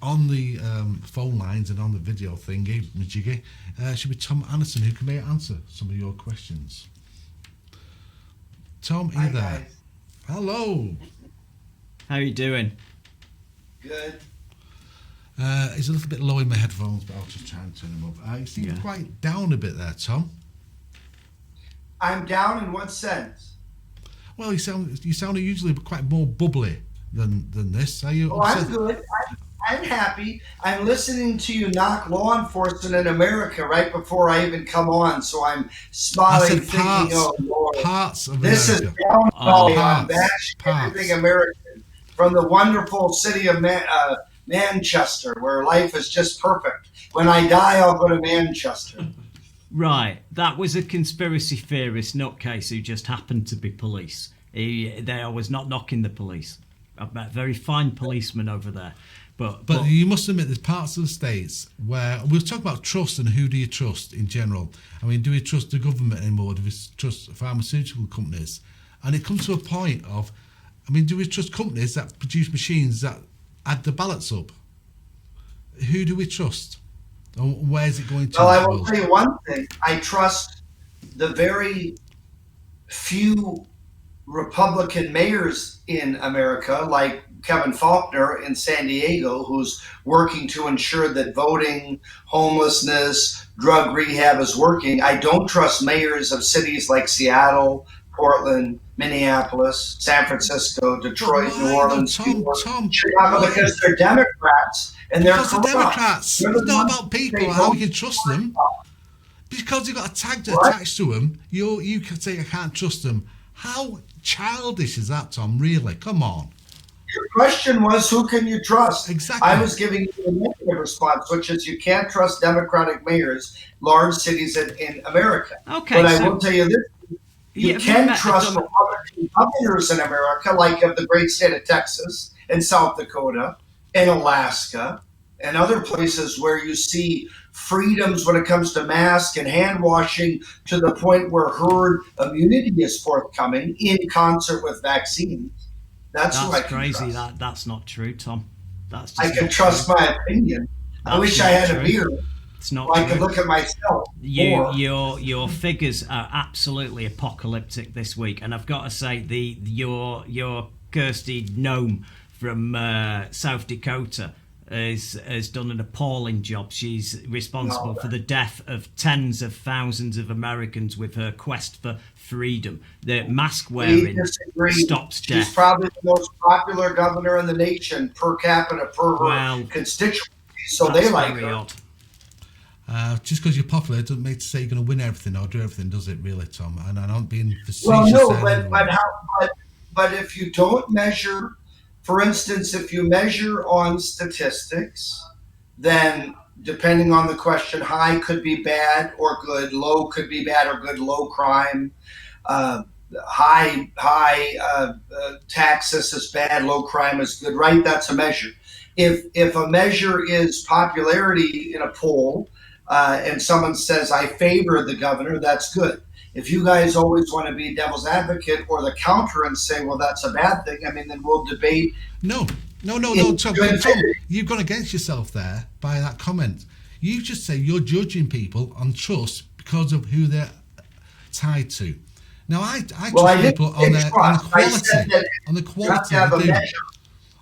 on the phone lines and on the video thingy, Majiggy, should be Tom Anderson, who may answer some of your questions. Tom, are you there? Guys. Hello. How are you doing? Good. He's a little bit low in my headphones, but I'll just try and turn him up. You seem quite down a bit there, Tom. I'm down in what sense? Well, you sound usually quite more bubbly than this. Are you? Oh, I'm good. I'm happy. I'm listening to you knock law enforcement in America right before I even come on, so I'm smiling, thinking, "Oh Lord, parts of this America. is downfall on everything American from the wonderful city of Manchester, where life is just perfect. When I die, I'll go to Manchester." Right, that was a conspiracy theorist nutcase who just happened to be police. I was not knocking the police. I've met very fine policemen over there. But you must admit there's parts of the States where we'll talk about trust and who do you trust in general. I mean, do we trust the government anymore? Do we trust pharmaceutical companies? And it comes to a point of, I mean, do we trust companies that produce machines that add the ballots up? Who do we trust? Or where is it going to? Well, I will tell you one thing. I trust the very few Republican mayors in America, like Kevin Faulconer in San Diego, who's working to ensure that voting, homelessness, drug rehab is working. I don't trust mayors of cities like Seattle, Portland, Minneapolis, San Francisco, Detroit, New Orleans, Chicago, because they're Democrats and they're corrupt. Democrats. It's not about people, how you can trust them. Because you've got a tag attached to them, you can say I can't trust them. How childish is that, Tom? Really? Come on. Your question was, who can you trust? Exactly. I was giving you a negative response, which is you can't trust Democratic mayors, large cities in America. Okay, but I will tell you this. You can trust Republican governors in America, like of the great state of Texas and South Dakota and Alaska and other places where you see freedoms when it comes to mask and hand washing to the point where herd immunity is forthcoming in concert with vaccines. That's who I can crazy. Trust. That's not true, Tom. That's just I can trust true. my opinion. I wish I had a beard. It's not so true. I could look at myself. Your figures are absolutely apocalyptic this week, and I've got to say your Kirsty Gnome from South Dakota has done an appalling job. She's responsible for the death of tens of thousands of Americans with her quest for freedom. The mask wearing stops death. She's probably the most popular governor in the nation per capita per her constituency, so they like her. Just because you're popular doesn't mean to say you're going to win everything or do everything, does it, really, Tom? And I don't being facetious. Well, no, but if you don't measure. For instance, if you measure on statistics, then depending on the question, high could be bad or good, low could be bad or good, low crime, high taxes is bad, low crime is good, right? That's a measure. If a measure is popularity in a poll and someone says, I favor the governor, that's good. If you guys always want to be devil's advocate or the counter and say, well, that's a bad thing, I mean, then we'll debate. No, Tom, you've gone against yourself there by that comment. You just say you're judging people on trust because of who they're tied to. Now, I trust people on the quality they do,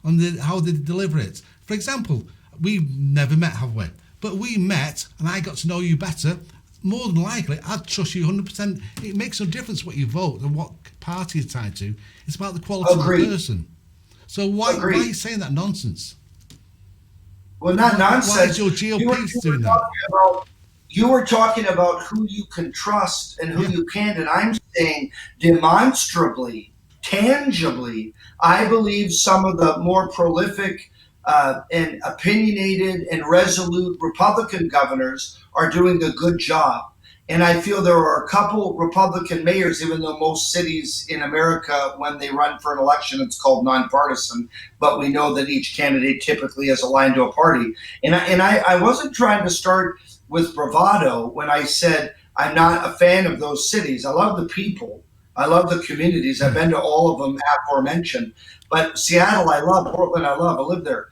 on how they deliver it. For example, we've never met, have we? But we met, and I got to know you better. More than likely, I'd trust you 100%. It makes no difference what you vote and what party you're tied to. It's about the quality of the person. So why are you saying that nonsense? Well, not nonsense. Why is your GOP doing that? You were talking about who you can trust and who you can't, and I'm saying demonstrably, tangibly, I believe some of the more prolific and opinionated and resolute Republican governors are doing a good job. And I feel there are a couple Republican mayors, even though most cities in America, when they run for an election, it's called nonpartisan, but we know that each candidate typically is aligned to a party. And I wasn't trying to start with bravado when I said I'm not a fan of those cities. I love the people. I love the communities. I've been to all of them aforementioned. But Seattle, I love. Portland, I love. I live there.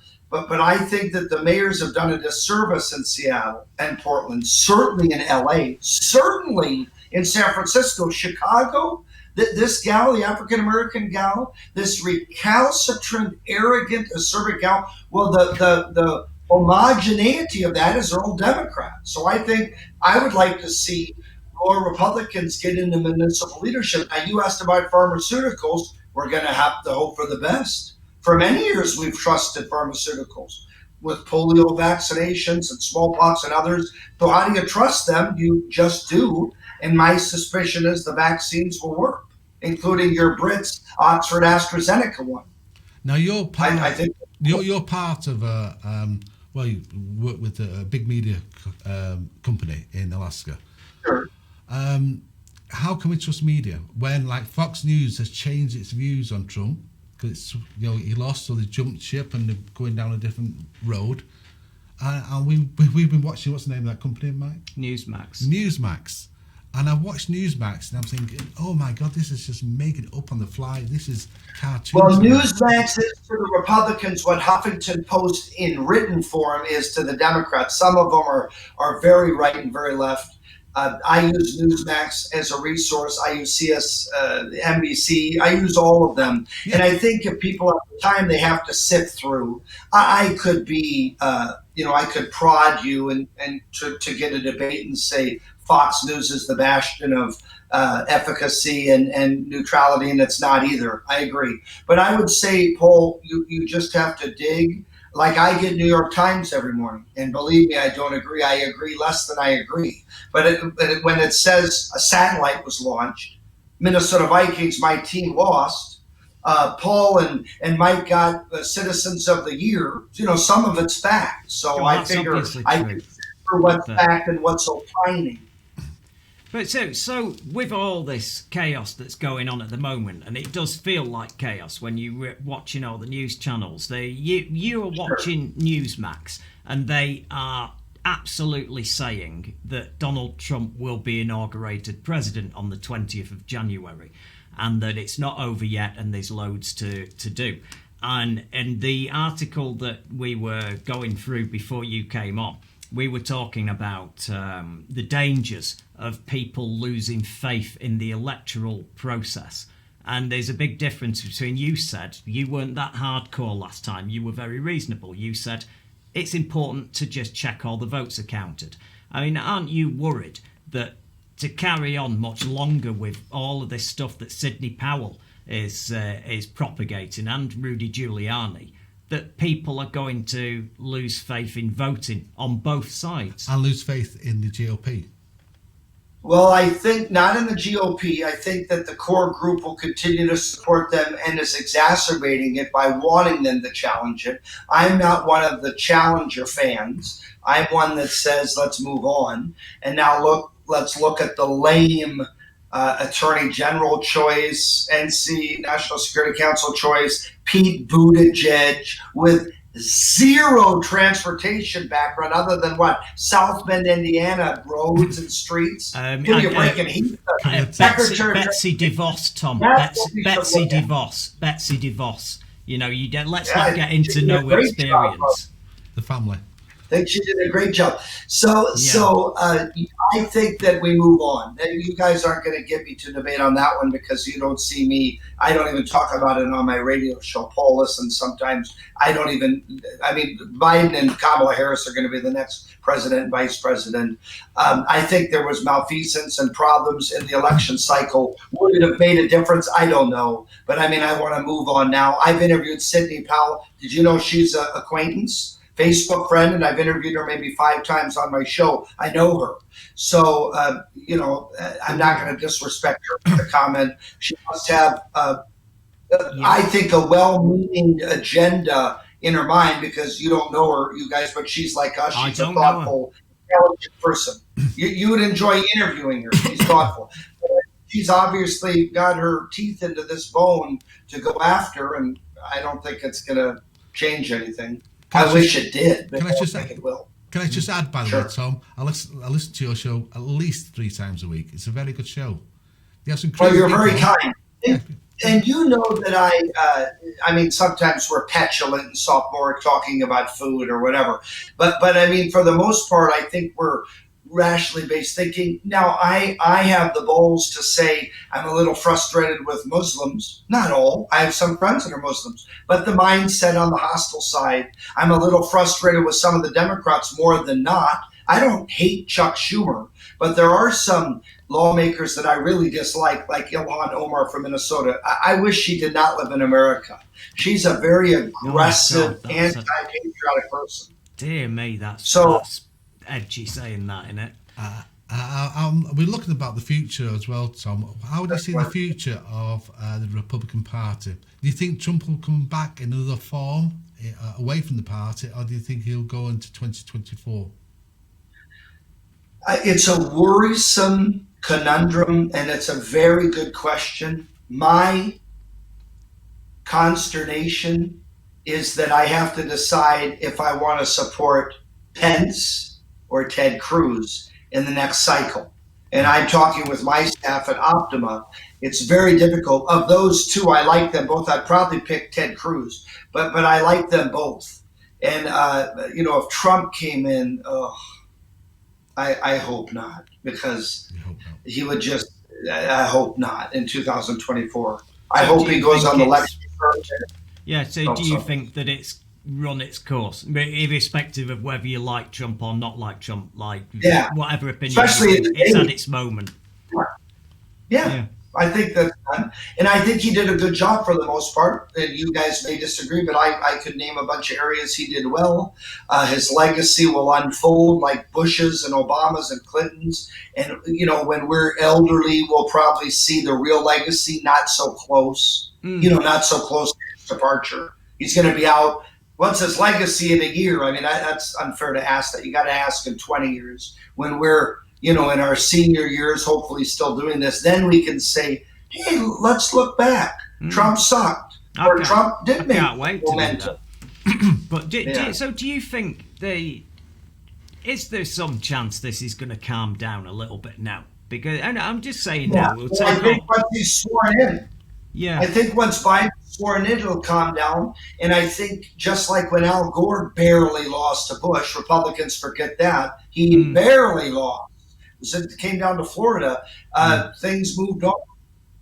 But I think that the mayors have done a disservice in Seattle and Portland, certainly in LA, certainly in San Francisco, Chicago. This gal, the African-American gal, this recalcitrant, arrogant, acerbic gal, well, the homogeneity of that is they're all Democrats. So I think I would like to see more Republicans get into municipal leadership. Now, you asked about pharmaceuticals. We're going to have to hope for the best. For many years, we've trusted pharmaceuticals with polio vaccinations and smallpox and others. So how do you trust them? You just do. And my suspicion is the vaccines will work, including your Brits Oxford AstraZeneca one. Now you're part. I think you're part of you work with a big media company in Alaska. Sure. How can we trust media when, like, Fox News has changed its views on Trump? Because he lost, so they jumped ship and they're going down a different road. And we've been watching, what's the name of that company, Mike? Newsmax. And I watched Newsmax and I'm thinking, oh my God, this is just making it up on the fly. This is cartoon. Well, Newsmax is to the Republicans what Huffington Post in written form is to the Democrats. Some of them are very right and very left. I use Newsmax as a resource. I use NBC. I use all of them. Yeah. And I think if people have the time, they have to sift through. I could be, I could prod you and to get a debate and say Fox News is the bastion of efficacy and neutrality, and it's not either. I agree. But I would say, Paul, you just have to dig. Like I get New York Times every morning, and believe me, I don't agree. I agree less than I agree. But when it says a satellite was launched, Minnesota Vikings, my team lost. Paul and Mike got Citizens of the Year. Some of it's fact. So I figure I consider what's fact and what's opining. But so with all this chaos that's going on at the moment, and it does feel like chaos when you're watching all the news channels. You are watching Newsmax, and they are absolutely saying that Donald Trump will be inaugurated president on the 20th of January, and that it's not over yet, and there's loads to do. And the article that we were going through before you came on, we were talking about the dangers of people losing faith in the electoral process. And there's a big difference between, you said you weren't that hardcore last time, you were very reasonable. You said it's important to just check all the votes are counted. I mean, aren't you worried that to carry on much longer with all of this stuff that Sidney Powell is propagating and Rudy Giuliani, that people are going to lose faith in voting on both sides? And lose faith in the GOP? Well, I think not in the GOP. I think that the core group will continue to support them and is exacerbating it by wanting them to challenge it. I'm not one of the challenger fans. I'm one that says, let's move on. And now let's look at the lame Attorney General choice, NC National Security Council choice, Pete Buttigieg with zero transportation background other than what? South Bend, Indiana, roads and streets. Betsy DeVos, Tom. Betsy DeVos. Let's not get into no experience. The family. I think she did a great job. So I think that we move on. You guys aren't going to get me to debate on that one because you don't see me. I don't even talk about it on my radio show. Paul listens sometimes. Biden and Kamala Harris are going to be the next president and vice president. I think there was malfeasance and problems in the election cycle. Would it have made a difference? I don't know. But I want to move on now. I've interviewed Sidney Powell. Did you know she's an acquaintance? Facebook friend, and I've interviewed her maybe 5 times on my show. I know her. So, I'm not going to disrespect her with the comment. She must have, I think, a well-meaning agenda in her mind because you don't know her, you guys, but she's like us. She's a thoughtful, intelligent person. You would enjoy interviewing her. She's thoughtful. She's obviously got her teeth into this bone to go after, and I don't think it's going to change anything. I wish it did, but I don't think it will. Can I just add, by the way, Tom, I listen to your show at least 3 times a week. It's a very good show. You have some you're very kind. And you know that I mean, sometimes we're petulant and sophomore talking about food or whatever. But I mean, for the most part, I think we're rationally based thinking. Now, I have the balls to say I'm a little frustrated with Muslims. Not all. I have some friends that are Muslims. But the mindset on the hostile side, I'm a little frustrated with some of the Democrats more than not. I don't hate Chuck Schumer, but there are some lawmakers that I really dislike, like Ilhan Omar from Minnesota. I wish she did not live in America. She's a very aggressive, anti-patriotic person. Dear me, that's edgy saying that, isn't it? We're looking about the future as well, Tom. How do you see the future of the Republican Party? Do you think Trump will come back in another form away from the party, or do you think he'll go into 2024? It's a worrisome conundrum, and it's a very good question. My consternation is that I have to decide if I want to support Pence or Ted Cruz in the next cycle. And I'm talking with my staff at Optima. It's very difficult. Of those two, I like them both. I'd probably pick Ted Cruz, but I like them both. And, if Trump came in, I hope not, because he would just, I hope not in 2024. I hope he goes on the election. Yeah, so do you think that it's run its course, irrespective of whether you like Trump or not like Trump, whatever opinion, it's at its moment? Yeah. I think that, and I think he did a good job for the most part. And you guys may disagree, but I could name a bunch of areas he did well. His legacy will unfold like Bush's and Obama's and Clinton's. And, when we're elderly, we'll probably see the real legacy, not so close, not so close to his departure. He's going to be out. What's his legacy in a year? I mean, that's unfair to ask that. You got to ask in 20 years when we're, in our senior years, hopefully still doing this, then we can say, hey, let's look back. Trump sucked. Okay. Or Trump did make momentum. But do you think is there some chance this is going to calm down a little bit now? Because I'm just saying now. I think once he's sworn in. Yeah. I think once Biden's sworn in, it'll calm down. And I think just like when Al Gore barely lost to Bush, Republicans forget that, he barely lost. It came down to Florida, things moved on,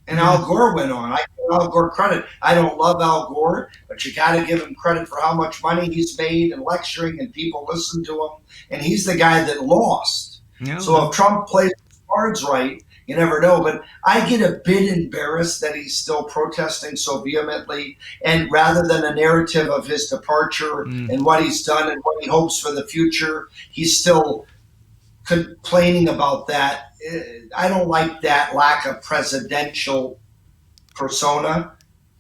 and Al Gore went on. I give Al Gore credit. I don't love Al Gore, but you got to give him credit for how much money he's made and lecturing, and people listen to him. And he's the guy that lost. Yeah, so if Trump plays his cards right, you never know. But I get a bit embarrassed that he's still protesting so vehemently, and rather than a narrative of his departure and what he's done and what he hopes for the future, he's still complaining about that. I don't like that lack of presidential persona,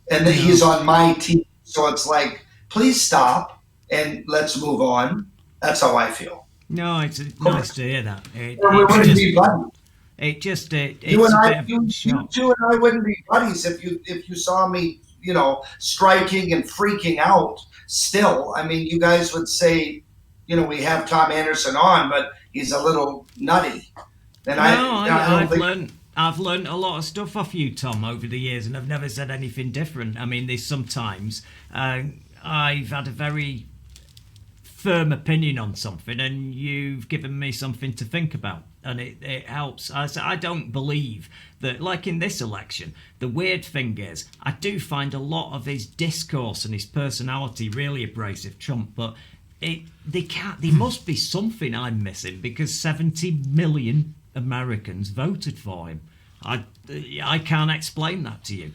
and that he's on my team. So it's like, please stop and let's move on. That's how I feel. No, it's nice to hear that. We wouldn't be buddies. You two and I wouldn't be buddies if you saw me, striking and freaking out. Still, I mean, you guys would say, we have Tom Anderson on, but he's a little nutty. And I've learned a lot of stuff off you, Tom, over the years, and I've never said anything different. I mean, there's sometimes I've had a very firm opinion on something, and you've given me something to think about, and it helps. I don't believe that, like in this election, the weird thing is, I do find a lot of his discourse and his personality really abrasive, Trump, but there must be something I'm missing, because 70 million Americans voted for him. I can't explain that to you.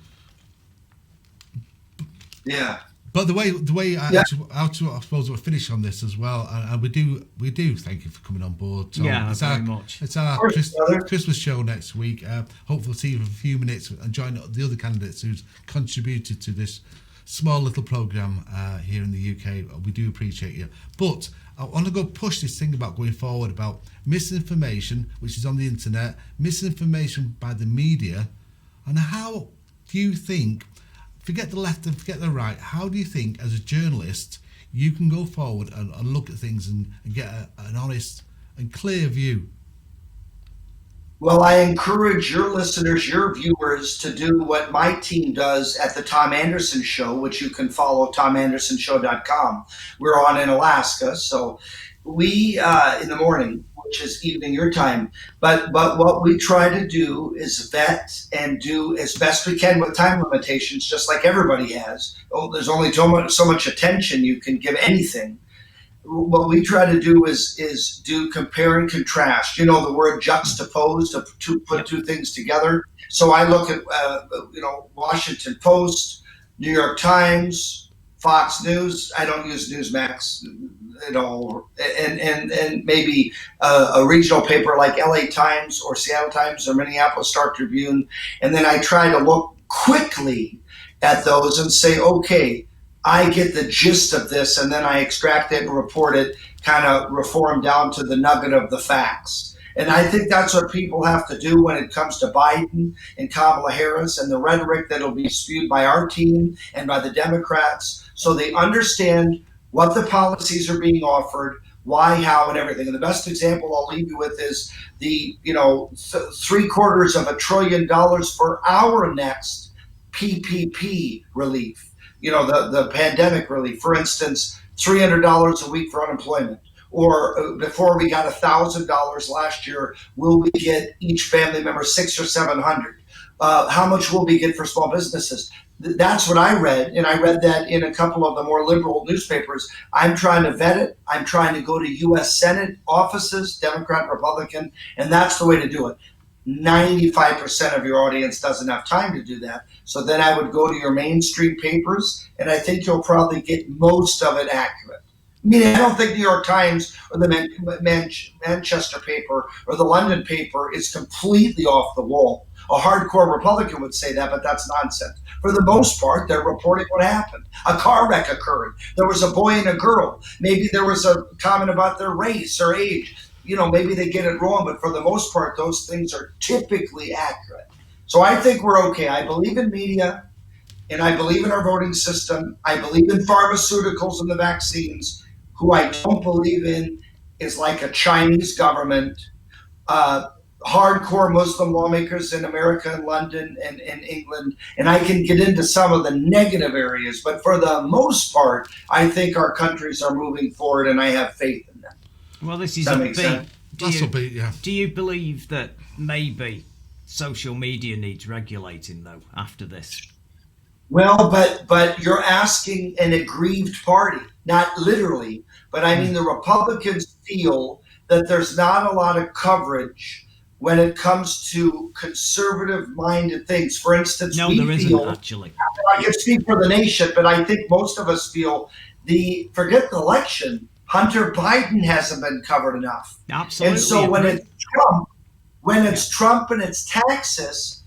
Yeah. But the way I suppose we'll finish on this as well, and we do thank you for coming on board, Tom. Yeah, very much. It's our Christmas show next week. Hopefully we'll see you for a few minutes and join the other candidates who's contributed to this small little program here in the UK. We do appreciate you. But I want to go push this thing about going forward about misinformation, which is on the internet, misinformation by the media, and how do you think, forget the left and forget the right, how do you think as a journalist you can go forward and look at things and get an honest and clear view? Well, I encourage your listeners, your viewers, to do what my team does at the Tom Anderson Show, which you can follow, tomandersonshow.com. We're on in Alaska, so we in the morning, which is evening your time. But what we try to do is vet and do as best we can with time limitations, just like everybody has. Oh, there's only so much attention you can give anything. What we try to do is do compare and contrast. You know, the word juxtapose, to put two things together. So I look at Washington Post, New York Times, Fox News. I don't use Newsmax at all, and maybe a regional paper like LA Times or Seattle Times or Minneapolis Star Tribune, and then I try to look quickly at those and say, okay, I get the gist of this, and then I extract it and report it, kind of reform down to the nugget of the facts. And I think that's what people have to do when it comes to Biden and Kamala Harris and the rhetoric that'll be spewed by our team and by the Democrats, so they understand what the policies are being offered, why, how, and everything. And the best example I'll leave you with is the $750 billion for our next PPP relief. The pandemic relief, for instance, $300 a week for unemployment, or before we got $1,000 last year, will we get each family member $600 or $700? How much will we get for small businesses? That's what I read, and I read that in a couple of the more liberal newspapers. I'm trying to vet it. I'm trying to go to U.S. Senate offices, Democrat, Republican, and that's the way to do it. 95% of your audience doesn't have time to do that. So then I would go to your mainstream papers, and I think you'll probably get most of it accurate. I mean, I don't think New York Times or the Manchester paper or the London paper is completely off the wall. A hardcore Republican would say that, but that's nonsense. For the most part, they're reporting what happened. A car wreck occurred. There was a boy and a girl. Maybe there was a comment about their race or age. Maybe they get it wrong, but for the most part, those things are typically accurate. So I think we're okay. I believe in media, and I believe in our voting system. I believe in pharmaceuticals and the vaccines. Who I don't believe in is like a Chinese government, hardcore Muslim lawmakers in America and London and England. And I can get into some of the negative areas, but for the most part, I think our countries are moving forward, and I have faith in them. Well, this is Do you believe that maybe social media needs regulating, though, after this? Well, but you're asking an aggrieved party, not literally, but I mean the Republicans feel that there's not a lot of coverage when it comes to conservative-minded things. For instance, no, there isn't, actually. I can speak for the nation, but I think most of us feel forget the election. Hunter Biden hasn't been covered enough. Absolutely. And so when it's Trump and it's taxes,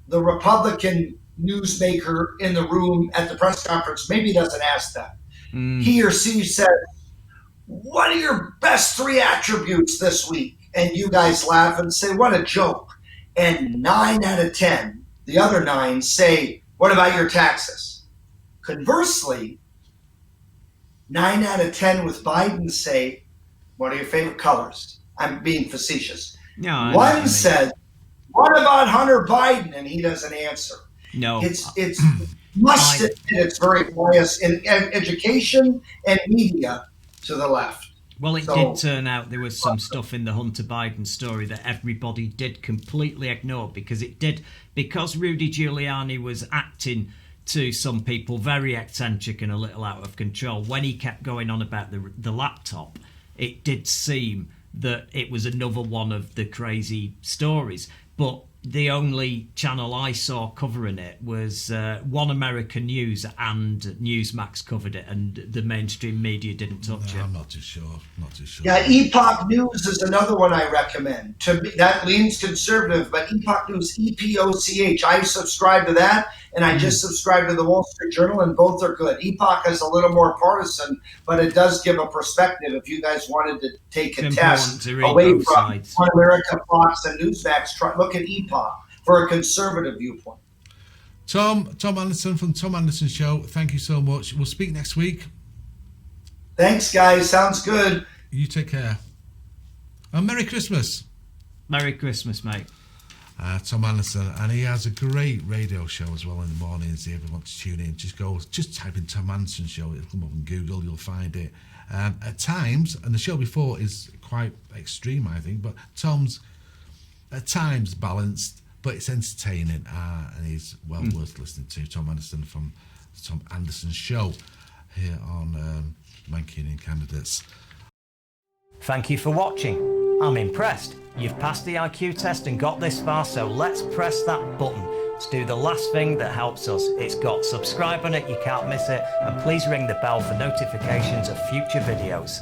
the Republican newsmaker in the room at the press conference maybe doesn't ask that. He or she says, what are your best 3 attributes this week? And you guys laugh and say, what a joke. And 9 out of 10, the other 9 say, what about your taxes? Conversely, 9 out of 10 with Biden say, what are your favorite colors? I'm being facetious. No, one says, what about Hunter Biden? And he doesn't answer. No. It's must admit it's very biased in education and media to the left. Well, it did turn out there was some stuff in the Hunter Biden story that everybody did completely ignore because Rudy Giuliani was acting to some people very eccentric and a little out of control. When he kept going on about the laptop, it did seem that it was another one of the crazy stories. But the only channel I saw covering it was One American News, and Newsmax covered it, and the mainstream media didn't touch it. I'm not too sure. Yeah, Epoch News is another one I recommend. To me, that leans conservative, but Epoch News, EPOCH. I subscribe to that, and I just subscribe to the Wall Street Journal, and both are good. Epoch is a little more partisan, but it does give a perspective. If you guys wanted to take a test away from sides. One America, Fox, and Newsmax, look at Epoch for a conservative viewpoint. Tom Anderson from Tom Anderson Show, thank you so much. We'll speak next week. Thanks, guys. Sounds good. You take care. And Merry Christmas. Merry Christmas, mate. Tom Anderson, and he has a great radio show as well in the mornings. If you want to tune in, just type in Tom Anderson show. It'll come up on Google, you'll find it. At times, and the show before is quite extreme, I think, but Tom's at times balanced, but it's entertaining, and he's well worth listening to. Tom Anderson from the Tom Anderson Show here on Mancunian Candidates. Thank you for watching. I'm impressed. You've passed the IQ test and got this far, so let's press that button to do the last thing that helps us. It's got subscribe on it, you can't miss it, and please ring the bell for notifications of future videos.